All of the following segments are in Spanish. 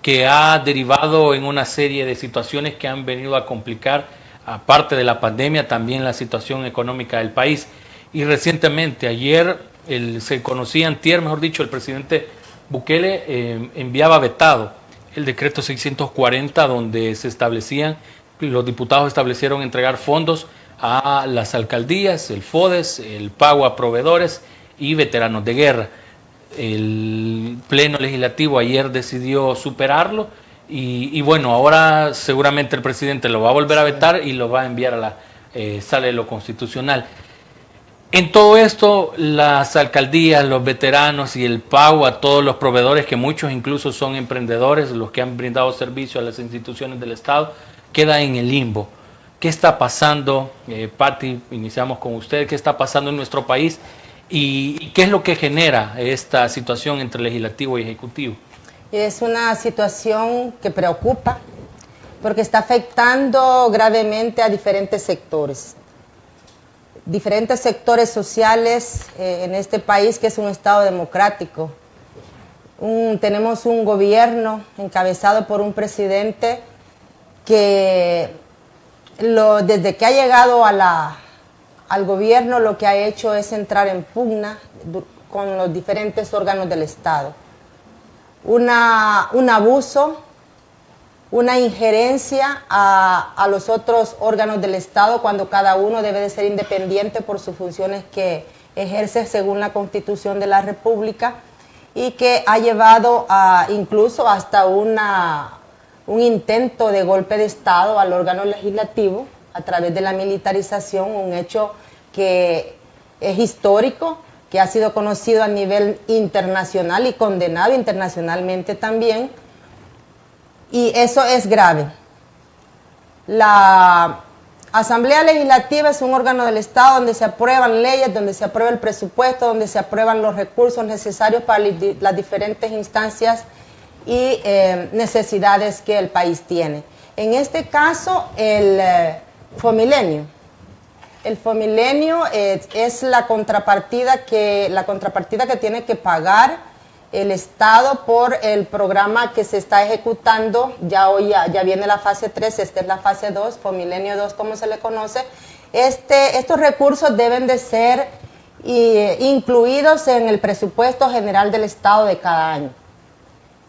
que ha derivado en una serie de situaciones que han venido a complicar, aparte de la pandemia, también la situación económica del país. Y recientemente, ayer, se conocía, antier, mejor dicho, el presidente Bukele enviaba vetado el decreto 640, donde se establecían, los diputados establecieron entregar fondos a las alcaldías, el FODES, el pago a proveedores y veteranos de guerra. El Pleno Legislativo ayer decidió superarlo y bueno, ahora seguramente el presidente lo va a volver a vetar y lo va a enviar a la sala de lo constitucional. En todo esto, las alcaldías, los veteranos y el pago a todos los proveedores, que muchos incluso son emprendedores, los que han brindado servicio a las instituciones del Estado, queda en el limbo. ¿Qué está pasando? Patti, iniciamos con usted. ¿Qué está pasando en nuestro país? ¿Y qué es lo que genera esta situación entre legislativo y ejecutivo? Es una situación que preocupa porque está afectando gravemente a diferentes sectores sociales en este país, que es un Estado democrático. Tenemos un gobierno encabezado por un presidente que desde que ha llegado al gobierno lo que ha hecho es entrar en pugna con los diferentes órganos del Estado. Un abuso, una injerencia a los otros órganos del Estado, cuando cada uno debe de ser independiente por sus funciones que ejerce según la Constitución de la República, y que ha llevado incluso hasta un intento de golpe de Estado al órgano legislativo a través de la militarización, un hecho que es histórico, que ha sido conocido a nivel internacional y condenado internacionalmente también, y eso es grave. La Asamblea Legislativa es un órgano del Estado donde se aprueban leyes, donde se aprueba el presupuesto, donde se aprueban los recursos necesarios para las diferentes instancias y necesidades que el país tiene. En este caso, el Fomilenio. El Fomilenio es la contrapartida que tiene que pagar el Estado por el programa que se está ejecutando. Ya viene la fase 3, esta es la fase 2, Fomilenio 2 como se le conoce. Estos recursos deben de ser incluidos en el presupuesto general del Estado de cada año.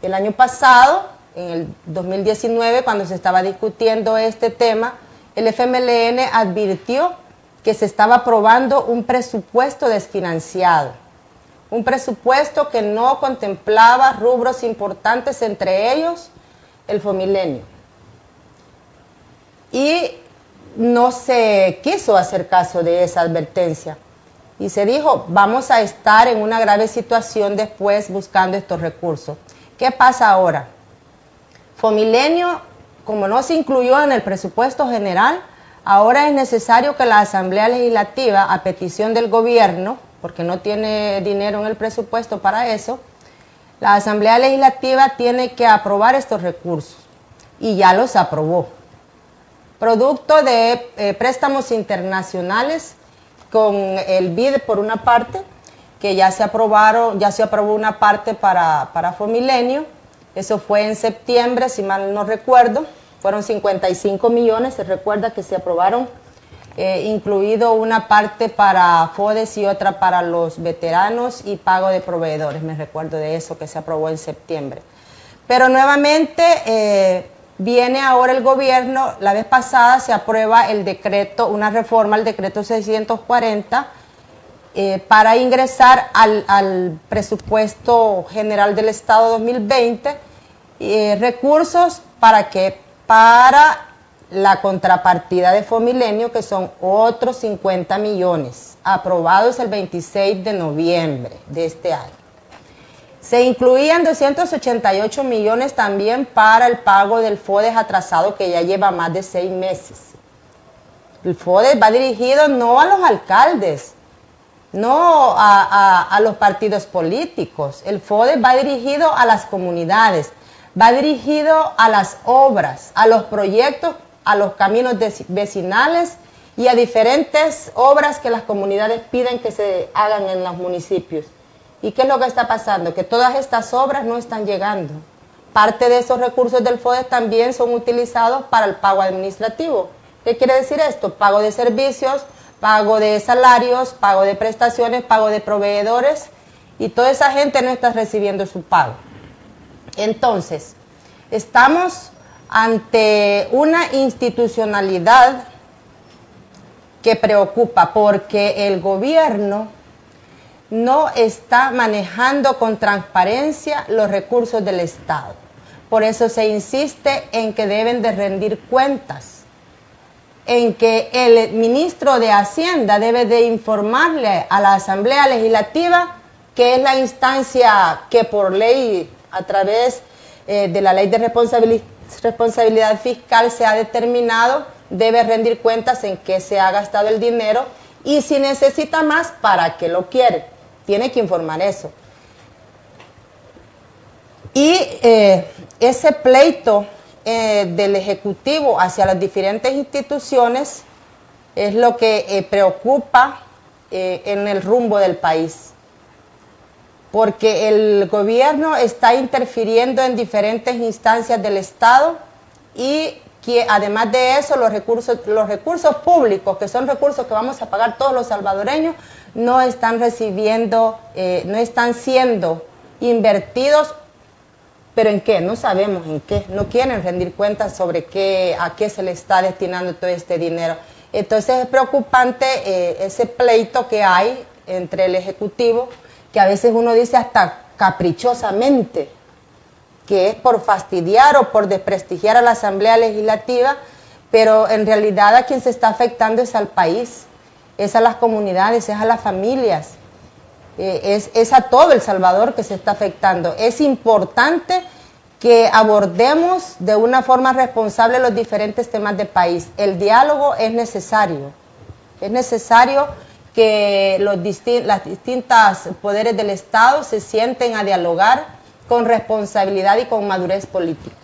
El año pasado, en el 2019, cuando se estaba discutiendo este tema, el FMLN advirtió que se estaba aprobando un presupuesto desfinanciado, un presupuesto que no contemplaba rubros importantes, entre ellos el Fomilenio. Y no se quiso hacer caso de esa advertencia. Y se dijo, vamos a estar en una grave situación después buscando estos recursos. ¿Qué pasa ahora? Fomilenio, como no se incluyó en el presupuesto general, ahora es necesario que la Asamblea Legislativa, a petición del gobierno, porque no tiene dinero en el presupuesto para eso, la Asamblea Legislativa tiene que aprobar estos recursos, y ya los aprobó. Producto de préstamos internacionales con el BID por una parte, que ya se aprobó una parte para Fomilenio. Eso fue en septiembre, si mal no recuerdo, fueron 55 millones, se recuerda que se aprobaron, incluido una parte para FODES y otra para los veteranos y pago de proveedores, me recuerdo de eso que se aprobó en septiembre. Pero nuevamente viene ahora el gobierno, la vez pasada se aprueba el decreto, una reforma al decreto 640, para ingresar al presupuesto general del Estado 2020, recursos para que para la contrapartida de Fomilenio, que son otros 50 millones, aprobados el 26 de noviembre de este año. Se incluían 288 millones también para el pago del FODES atrasado, que ya lleva más de 6 meses. El FODES va dirigido no a los alcaldes, no a los partidos políticos. El FODES va dirigido a las comunidades, va dirigido a las obras, a los proyectos, a los caminos vecinales y a diferentes obras que las comunidades piden que se hagan en los municipios. ¿Y qué es lo que está pasando? Que todas estas obras no están llegando, parte de esos recursos del FODES también son utilizados para el pago administrativo. ¿Qué quiere decir esto? Pago de servicios, pago de salarios, pago de prestaciones, pago de proveedores, y toda esa gente no está recibiendo su pago. Entonces, estamos ante una institucionalidad que preocupa porque el gobierno no está manejando con transparencia los recursos del Estado. Por eso se insiste en que deben de rendir cuentas, en que el ministro de Hacienda debe de informarle a la Asamblea Legislativa, que es la instancia que por ley, a través de la ley de responsabilidad fiscal se ha determinado, debe rendir cuentas en qué se ha gastado el dinero y si necesita más, ¿para qué lo quiere? Tiene que informar eso. Y ese pleito del Ejecutivo hacia las diferentes instituciones es lo que preocupa en el rumbo del país. Porque el gobierno está interfiriendo en diferentes instancias del Estado y que además de eso los recursos públicos, que son recursos que vamos a pagar todos los salvadoreños, no están recibiendo, no están siendo invertidos, pero ¿en qué? No sabemos en qué, no quieren rendir cuentas sobre a qué se le está destinando todo este dinero. Entonces es preocupante ese pleito que hay entre el Ejecutivo, que a veces uno dice hasta caprichosamente, que es por fastidiar o por desprestigiar a la Asamblea Legislativa, pero en realidad a quien se está afectando es al país, es a las comunidades, es a las familias, es a todo El Salvador que se está afectando. Es importante que abordemos de una forma responsable los diferentes temas del país. El diálogo es necesario que las distintas poderes del Estado se sienten a dialogar con responsabilidad y con madurez política.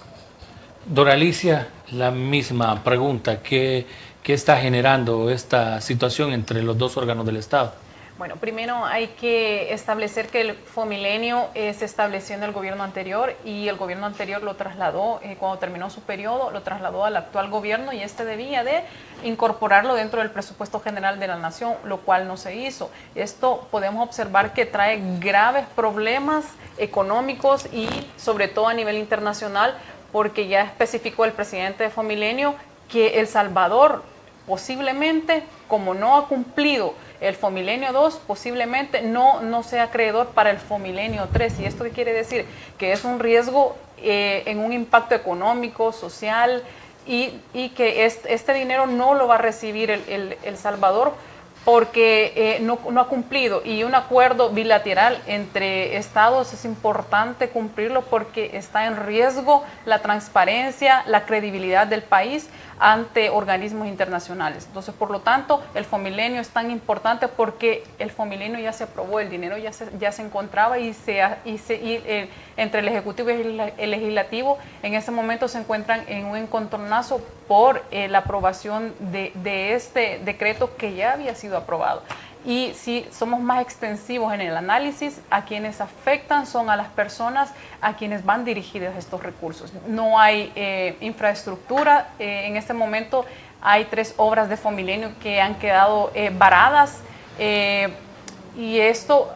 Doralicia, la misma pregunta, ¿qué está generando esta situación entre los dos órganos del Estado? Bueno, primero hay que establecer que el Fomilenio se estableció en el gobierno anterior y el gobierno anterior lo trasladó, cuando terminó su periodo, lo trasladó al actual gobierno y este debía de incorporarlo dentro del presupuesto general de la nación, lo cual no se hizo. Esto podemos observar que trae graves problemas económicos y sobre todo a nivel internacional, porque ya especificó el presidente de Fomilenio que El Salvador posiblemente, como no ha cumplido el Fomilenio 2, posiblemente no sea acreedor para el Fomilenio 3. ¿Y esto qué quiere decir? Que es un riesgo en un impacto económico, social, y que este dinero no lo va a recibir El Salvador porque no ha cumplido. Y un acuerdo bilateral entre estados es importante cumplirlo porque está en riesgo la transparencia, la credibilidad del país ante organismos internacionales. Entonces, por lo tanto, el Fomilenio es tan importante porque el Fomilenio ya se aprobó, el dinero ya se encontraba entre el Ejecutivo y el Legislativo en ese momento se encuentran en un encontronazo por la aprobación de este decreto que ya había sido aprobado. Y si somos más extensivos en el análisis, a quienes afectan son a las personas a quienes van dirigidos estos recursos. No hay infraestructura. En este momento hay 3 obras de Fomilenio que han quedado varadas y esto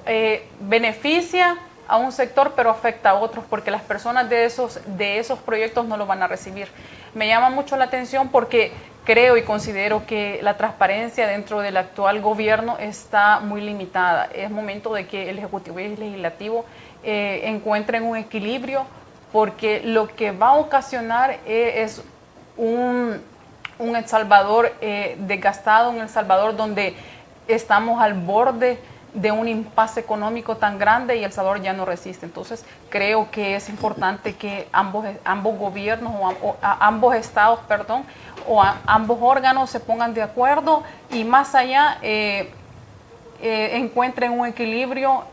beneficia a un sector pero afecta a otros porque las personas de esos proyectos no lo van a recibir. Me llama mucho la atención porque creo y considero que la transparencia dentro del actual gobierno está muy limitada. Es momento de que el Ejecutivo y el Legislativo encuentren un equilibrio porque lo que va a ocasionar es un El Salvador desgastado, un El Salvador donde estamos al borde de un impasse económico tan grande y El Salvador ya no resiste. Entonces creo que es importante que ambos gobiernos ambos estados, ambos órganos se pongan de acuerdo y más allá encuentren un equilibrio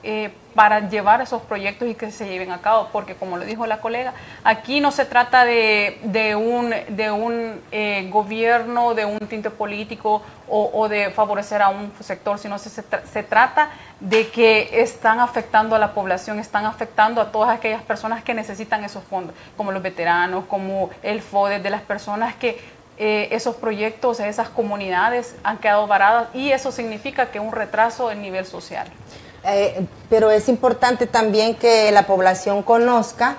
para llevar esos proyectos y que se lleven a cabo, porque como lo dijo la colega, aquí no se trata de un gobierno, de un tinte político o de favorecer a un sector, sino se trata de que están afectando a la población, están afectando a todas aquellas personas que necesitan esos fondos, como los veteranos, como el FODE, de las personas que esos proyectos, esas comunidades han quedado varadas, y eso significa que un retraso en nivel social. Pero es importante también que la población conozca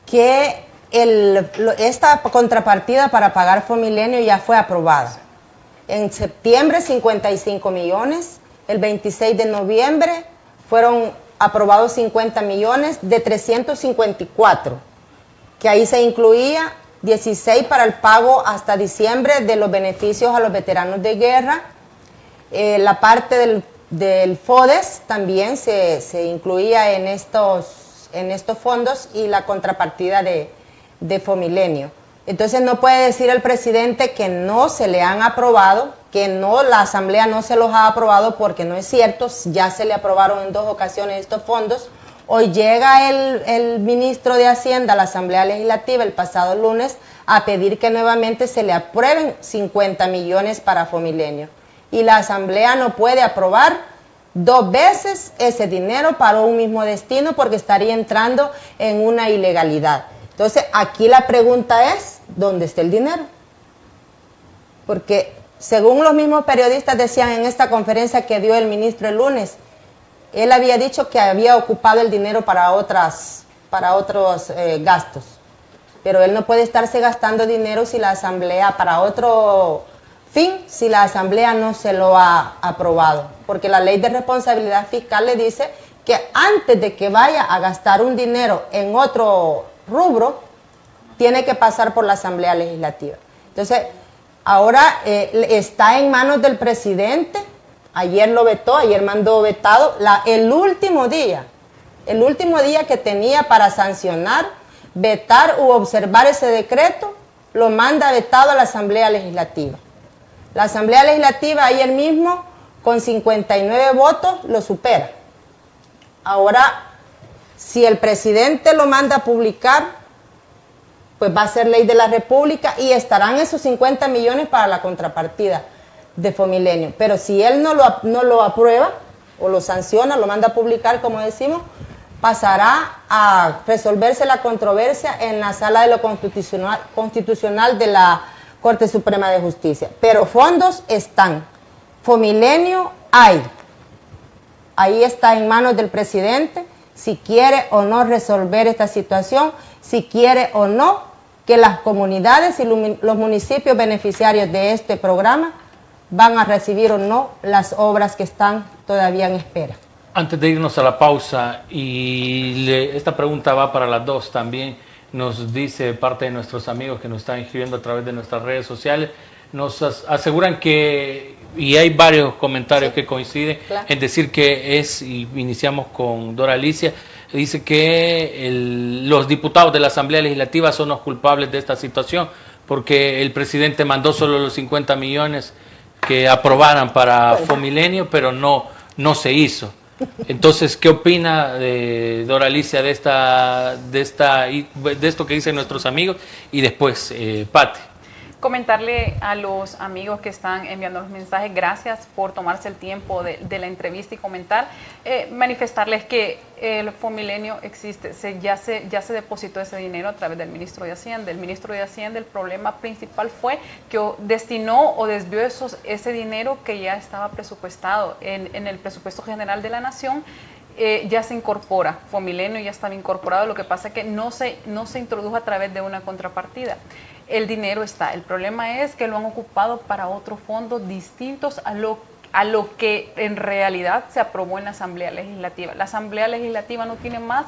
que esta contrapartida para pagar Fomilenio ya fue aprobada. En septiembre 55 millones, el 26 de noviembre fueron aprobados 50 millones de 354, que ahí se incluía 16 para el pago hasta diciembre de los beneficios a los veteranos de guerra. La parte del FODES también se incluía en estos fondos, y la contrapartida de Fomilenio. Entonces no puede decir el presidente que no se le han aprobado, que no, la Asamblea no se los ha aprobado, porque no es cierto. Ya se le aprobaron en 2 ocasiones estos fondos. Hoy llega el ministro de Hacienda a la Asamblea Legislativa el pasado lunes a pedir que nuevamente se le aprueben 50 millones para Fomilenio. Y la Asamblea no puede aprobar 2 veces ese dinero para un mismo destino, porque estaría entrando en una ilegalidad. Entonces, aquí la pregunta es, ¿dónde está el dinero? Porque según los mismos periodistas decían en esta conferencia que dio el ministro el lunes, él había dicho que había ocupado el dinero para otros gastos. Pero él no puede estarse gastando dinero si la Asamblea, para otro fin, si la Asamblea no se lo ha aprobado. Porque la ley de responsabilidad fiscal le dice que antes de que vaya a gastar un dinero en otro rubro, tiene que pasar por la Asamblea Legislativa. Entonces, ahora está en manos del presidente. Ayer lo vetó, ayer mandó vetado. El último día que tenía para sancionar, vetar u observar ese decreto, lo manda vetado a la Asamblea Legislativa. La Asamblea Legislativa ayer mismo, con 59 votos, lo supera. Ahora, si el presidente lo manda a publicar, pues va a ser ley de la República y estarán esos 50 millones para la contrapartida de Fomilenio. Pero si él no lo aprueba o lo sanciona, lo manda a publicar, como decimos, pasará a resolverse la controversia en la Sala de lo Constitucional de la Corte Suprema de Justicia. Pero fondos están, Fomilenio hay. Ahí está en manos del presidente si quiere o no resolver esta situación, si quiere o no que las comunidades y los municipios beneficiarios de este programa van a recibir o no las obras que están todavía en espera. Antes de irnos a la pausa, y esta pregunta va para las dos también, nos dice parte de nuestros amigos que nos están escribiendo a través de nuestras redes sociales, nos aseguran que, y hay varios comentarios que coinciden, claro, en decir que y iniciamos con Dora Alicia, dice que los diputados de la Asamblea Legislativa son los culpables de esta situación, porque el presidente mandó solo los 50 millones que aprobaran para Fomilenio, pero no se hizo. Entonces, ¿qué opina Dora Alicia de esto que dicen nuestros amigos? Y después, Pati. Comentarle a los amigos que están enviando los mensajes, gracias por tomarse el tiempo de la entrevista y comentar, manifestarles que el Fomilenio existe, ya se depositó ese dinero a través del ministro de Hacienda. El ministro de Hacienda, el problema principal fue que destinó o desvió ese dinero que ya estaba presupuestado en el presupuesto general de la Nación. Ya se incorpora, Fomilenio ya estaba incorporado, lo que pasa es que no se introdujo a través de una contrapartida. El dinero está, el problema es que lo han ocupado para otros fondos distintos a lo que en realidad se aprobó en la Asamblea Legislativa. La Asamblea Legislativa no tiene más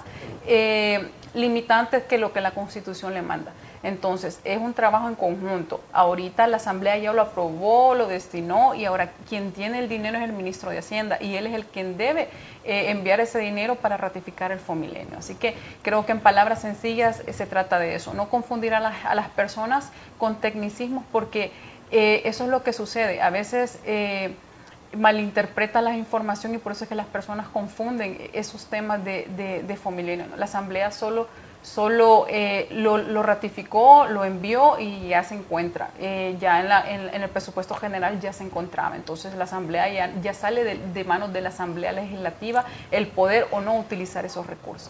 limitantes que lo que la Constitución le manda. Entonces, es un trabajo en conjunto. Ahorita la Asamblea ya lo aprobó, lo destinó, y ahora quien tiene el dinero es el ministro de Hacienda, y él es el quien debe enviar ese dinero para ratificar el Fomilenio. Así que creo que en palabras sencillas se trata de eso, no confundir a las personas con tecnicismos, porque eso es lo que sucede. A veces malinterpreta la información y por eso es que las personas confunden esos temas de Fomilenio, ¿no? La Asamblea solo lo ratificó, lo envió y ya se encuentra. Ya en el presupuesto general ya se encontraba. Entonces la Asamblea ya sale de manos de la Asamblea Legislativa el poder o no utilizar esos recursos.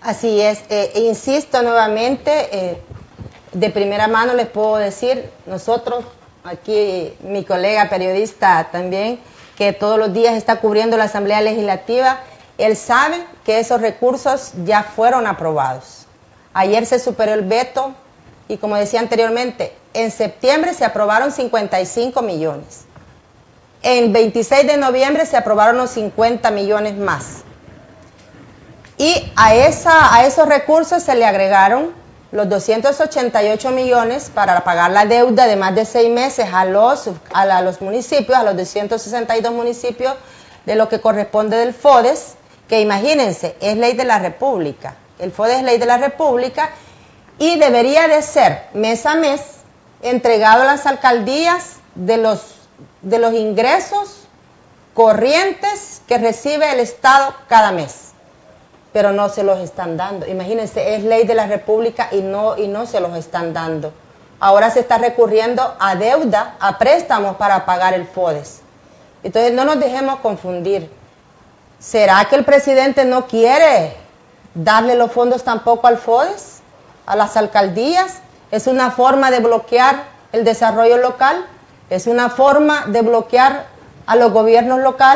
Así es. Insisto nuevamente, de primera mano les puedo decir, nosotros, aquí mi colega periodista también, que todos los días está cubriendo la Asamblea Legislativa, él sabe que esos recursos ya fueron aprobados. Ayer se superó el veto y, como decía anteriormente, en septiembre se aprobaron 55 millones. En 26 de noviembre se aprobaron los 50 millones más. Y a esos recursos se le agregaron los 288 millones para pagar la deuda de más de 6 meses a los municipios, a los 262 municipios de lo que corresponde del FODES, que imagínense, es ley de la República. El FODES es ley de la República y debería de ser mes a mes entregado a las alcaldías de los ingresos corrientes que recibe el Estado cada mes. Pero no se los están dando. Imagínense, es ley de la República y no se los están dando. Ahora se está recurriendo a deuda, a préstamos para pagar el FODES. Entonces no nos dejemos confundir. ¿Será que el presidente no quiere darle los fondos tampoco al FODES, a las alcaldías? ¿Es una forma de bloquear el desarrollo local? ¿Es una forma de bloquear a los gobiernos locales?